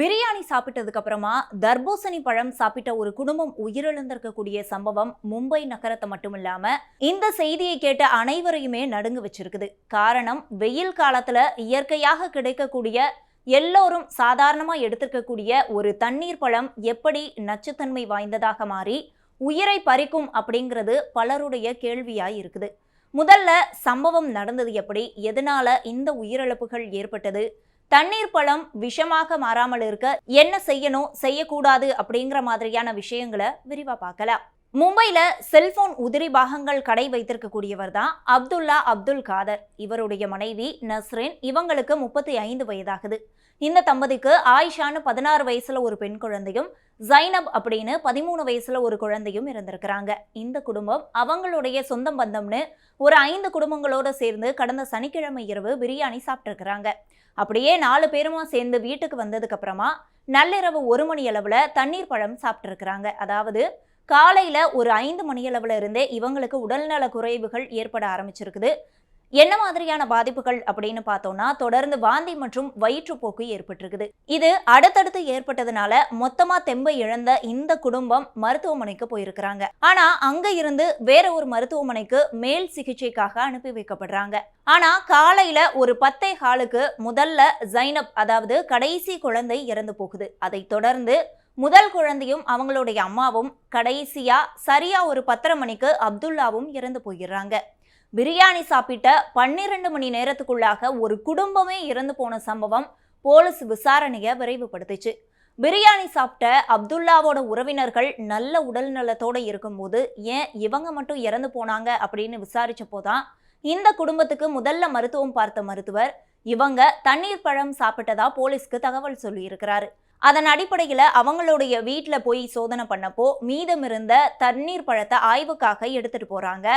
பிரியாணி சாப்பிட்டதுக்கு அப்புறமா தர்பூசணி பழம் சாப்பிட்ட ஒரு குடும்பம் உயிரிழந்திருக்கக்கூடிய சம்பவம் மும்பை நகரத்தை மட்டும் இல்லாம இந்த செய்தியை கேட்ட அனைவரையுமே நடுங்க வச்சிருக்குது. காரணம், வெயில் காலத்துல இயற்கையாக கிடைக்கக்கூடிய எல்லோரும் சாதாரணமா எடுத்துக்கக்கூடிய ஒரு தண்ணீர் பழம் எப்படி நச்சுத்தன்மை வாய்ந்ததாக மாறி உயிரை பறிக்கும் அப்படிங்கிறது பலருடைய கேள்வியாய் இருக்குது. முதல்ல சம்பவம் நடந்தது எப்படி, எதனால இந்த உயிரிழப்புகள் ஏற்பட்டது, தண்ணீர் பழம் விஷமாக மாறாமல் இருக்க என்ன செய்யணும் செய்யக்கூடாது அப்படிங்கிற மாதிரியான விஷயங்களை விரிவா பார்க்கலாம். மும்பையில செல்போன் உதிரி பாகங்கள் கடை வைத்திருக்கக்கூடியவர் தான் அப்துல்லா அப்துல் காதர். இவருடைய மனைவி நஸ்ரின், இவங்களுக்கு 35 வயதாகுது. இந்த தம்பதிக்கு ஆயிஷான்னு 16 வயசுல ஒரு பெண் குழந்தையும், ஜைனப் அப்படின்னு 13 வயசுல ஒரு குழந்தையும் இருந்திருக்கிறாங்க. இந்த குடும்பம் அவங்களுடைய சொந்த பந்தம்னு ஒரு 5 குடும்பங்களோட சேர்ந்து கடந்த சனிக்கிழமை இரவு பிரியாணி சாப்பிட்டுருக்கிறாங்க. அப்படியே 4 பேருமா சேர்ந்து வீட்டுக்கு வந்ததுக்கு அப்புறமா நள்ளிரவு 1 மணி அளவுல தண்ணீர் பழம் சாப்பிட்டுருக்கிறாங்க. அதாவது காலையில ஒரு 5 மணி அளவுல இருந்தே இவங்களுக்கு உடல்நல குறைவுகள் ஏற்பட ஆரம்பிச்சிருக்குது. என்ன மாதிரியான பாதிப்புகள் அப்படின்னு பார்த்தோம்னா, தொடர்ந்து வாந்தி மற்றும் வயிற்றுப்போக்கு ஏற்பட்டிருக்குது. இது அடுத்தடுத்து ஏற்பட்டதுனால மொத்தமா தெம்பை இழந்த இந்த குடும்பம் மருத்துவமனைக்கு போயிருக்கிறாங்க. ஆனா அங்க இருந்து வேற ஒரு மருத்துவமனைக்கு மேல் சிகிச்சைக்காக அனுப்பி வைக்கப்படுறாங்க. ஆனா காலையில ஒரு 10:15க்கு முதல்ல ஜைனப், அதாவது கடைசி குழந்தை இறந்து போகுது. அதை தொடர்ந்து முதல் குழந்தையும் அவங்களுடைய அம்மாவும், கடைசியா சரியா ஒரு 10:30 மணிக்கு அப்துல்லாவும் இறந்து போயிடுறாங்க. பிரியாணி சாப்பிட்ட 12 மணி நேரத்துக்குள்ளாக ஒரு குடும்பமே இறந்து போன சம்பவம் போலீஸ் விசாரணையை விரைவுபடுத்துச்சு. பிரியாணி சாப்பிட்ட அப்துல்லாவோட உறவினர்கள் நல்ல உடல் நலத்தோட இருக்கும்போது ஏன் இவங்க மட்டும் இறந்து போனாங்க அப்படின்னு விசாரிச்சப்போதான் இந்த குடும்பத்துக்கு முதல்ல மருத்துவம் பார்த்த மருத்துவர் இவங்க தண்ணீர் பழம் சாப்பிட்டதா போலீஸ்க்கு தகவல் சொல்லி இருக்கிறாரு. அதன் அடிப்படையில அவங்களுடைய வீட்டுல போய் சோதனை பண்ணப்போ மீதம் இருந்த தண்ணீர் பழத்தை ஆய்வுக்காக எடுத்துட்டு போறாங்க.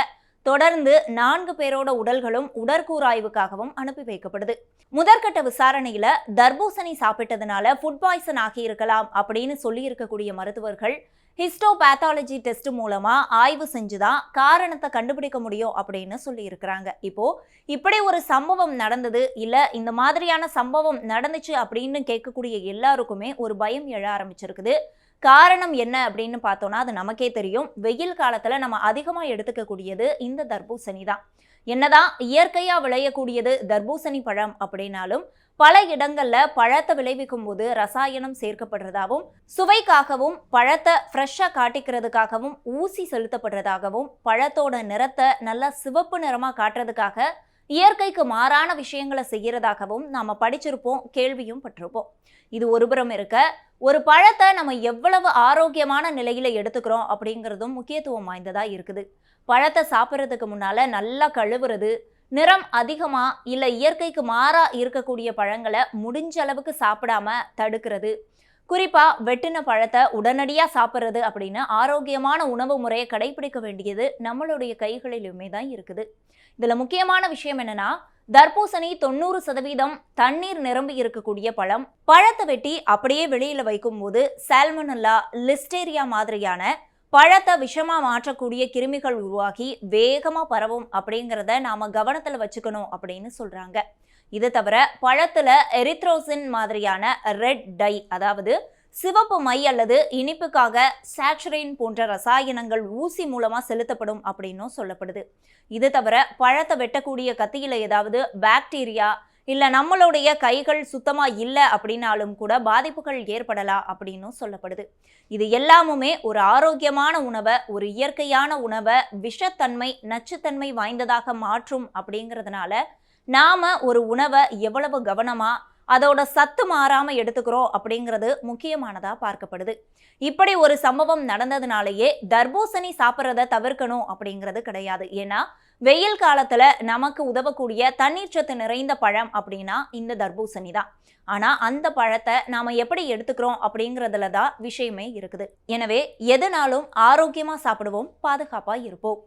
தொடர்ந்து 4 பேரோட உடல்களும் உடற்கூறாய்வுக்காகவும் அனுப்பி வைக்கப்படுது. முதற்கட்ட விசாரணையில தர்பூசணி சாப்பிட்டதுனால ஃபுட் பாய்சன் ஆகியிருக்கலாம் அப்படின்னு சொல்லி இருக்கக்கூடிய மருத்துவர்கள் ஹிஸ்டோபேத்தாலஜி டெஸ்ட் மூலமா ஆய்வு செஞ்சுதான் காரணத்தை கண்டுபிடிக்க முடியும் அப்படின்னு சொல்லி இருக்கிறாங்க. இப்போ இப்படி ஒரு சம்பவம் நடந்தது, இல்ல இந்த மாதிரியான சம்பவம் நடந்துச்சு அப்படின்னு கேட்கக்கூடிய எல்லாருக்குமே ஒரு பயம் எழ ஆரம்பிச்சிருக்குது. காரணம் என்ன அப்படின்னு பார்த்தோம்னா, அது நமக்கே தெரியும். வெயில் காலத்துல நம்ம அதிகமா எடுத்துக்கக்கூடியது இந்த தர்பூசணி தான். என்னதான் இயற்கையா விளையக்கூடியது தர்பூசணி பழம் அப்படின்னாலும் பல இடங்கள்ல பழத்தை விளைவிக்கும் போது ரசாயனம் சேர்க்கப்படுறதாகவும், சுவைக்காகவும், பழத்தை ஃப்ரெஷ்ஷா காட்டிக்கிறதுக்காகவும் ஊசி செலுத்தப்படுறதாகவும், பழத்தோட நிறத்தை நல்லா சிவப்பு நிறமா காட்டுறதுக்காக இயற்கைக்கு மாறான விஷயங்களை செய்யறதாகவும் நாம படிச்சிருப்போம், கேள்வியும் பட்டிருப்போம். இது ஒருபுறம் இருக்க, ஒரு பழத்தை நம்ம எவ்வளவு ஆரோக்கியமான நிலையில எடுத்துக்கிறோம் அப்படிங்கிறதும் முக்கியத்துவம் வாய்ந்ததா இருக்குது. பழத்தை சாப்பிட்றதுக்கு முன்னால நல்லா கழுவுறது, நிறம் அதிகமா இல்ல இயற்கைக்கு மாறா இருக்கக்கூடிய பழங்களை முடிஞ்ச அளவுக்கு சாப்பிடாம தடுக்கிறது, குறிப்பா வெட்டின பழத்தை உடனடியா சாப்பிட்றது அப்படின்னு ஆரோக்கியமான உணவு முறையை கடைபிடிக்க வேண்டியது நம்மளுடைய கைகளிலுமே தான் இருக்குது. இதுல முக்கியமான விஷயம் என்னன்னா, தர்பூசணி 90% தண்ணீர் நிரம்பி இருக்கக்கூடிய பழம். பழத்தை வெட்டி அப்படியே வெளியில வைக்கும் போது சால்மனல்லா, லிஸ்டேரியா மாதிரியான பழத்தை விஷமா மாற்றக்கூடிய கிருமிகள் உருவாகி வேகமா பரவும் அப்படிங்கிறத நாம கவனத்துல வச்சுக்கணும் அப்படின்னு சொல்றாங்க. இது தவிர பழத்துல எரித்ரோசின் மாதிரியான ரெட் டை, அதாவது சிவப்பு மை அல்லது இனிப்புக்காக சாச்சுரைன் போன்ற ரசாயனங்கள் ஊசி மூலமா செலுத்தப்படும் அப்படின்னும் சொல்லப்படுது. இது தவிர பழத்தை வெட்டக்கூடிய கத்தியில ஏதாவது பாக்டீரியா இல்ல நம்மளுடைய கைகள் சுத்தமா இல்லை அப்படின்னாலும் கூட பாதிப்புகள் ஏற்படலாம் அப்படின்னும் சொல்லப்படுது. இது எல்லாமுமே ஒரு ஆரோக்கியமான உணவை, ஒரு இயற்கையான உணவை விஷத்தன்மை, நச்சுத்தன்மை வாய்ந்ததாக மாற்றும் அப்படிங்கிறதுனால நாம ஒரு உணவை எவ்வளவு கவனமா அதோட சத்து மாறாம எடுத்துக்கிறோம் அப்படிங்கிறது முக்கியமானதா பார்க்கப்படுது. இப்படி ஒரு சம்பவம் நடந்ததுனாலேயே தர்பூசணி சாப்பிட்றத தவிர்க்கணும் அப்படிங்கிறது கிடையாது. ஏன்னா வெயில் காலத்துல நமக்கு உதவக்கூடிய தண்ணீர் சத்து நிறைந்த பழம் அப்படின்னா இந்த தர்பூசணி தான். ஆனா அந்த பழத்தை நாம எப்படி எடுத்துக்கிறோம் அப்படிங்கிறதுல தான் விஷயமே இருக்குது. எனவே எதுனாலும் ஆரோக்கியமா சாப்பிடுவோம், பாதுகாப்பா இருப்போம்.